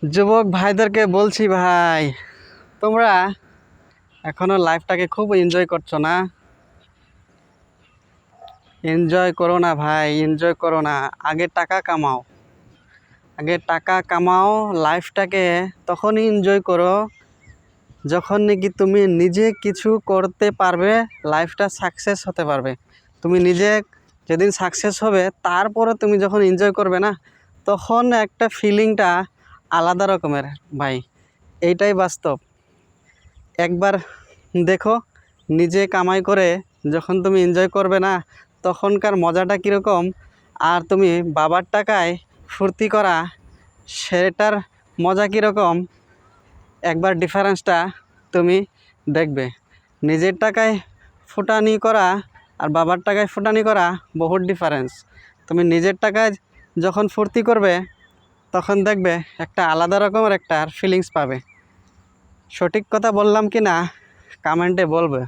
যুবক ভাইদেরকে বলছি, ভাই তোমরা এখনো লাইফটাকে খুব এনজয় করছো না। এনজয় করো না ভাই, এনজয় করো না। আগে টাকা কামাও, আগে টাকা কামাও। লাইফটাকে তখনই এনজয় করো যখন নাকি তুমি নিজে কিছু করতে পারবে, লাইফটা সাকসেস হতে পারবে। তুমি নিজে যেদিন সাকসেস হবে তারপরে তুমি যখন এনজয় করবে না, তখন একটা ফিলিংটা আলাদা রকমের ভাই। এইটাই বাস্তব। একবার দেখো, নিজে কামাই করে যখন তুমি এনজয় করবে না, তখনকার মজাটা কীরকম। আর তুমি বাবার টাকায় ফুর্তি করা, সেটার মজা কীরকম, একবার ডিফারেন্সটা তুমি দেখবে। নিজের টাকায় ফুটানি করা আর বাবার টাকায় ফুটানি করা বহুত ডিফারেন্স। তুমি নিজের টাকায় যখন ফুর্তি করবে, তখন দেখবে একটা আলাদা রকমের একটা ফিলিংস পাবে। সঠিক কথা বললাম কি না কমেন্টে বলবে।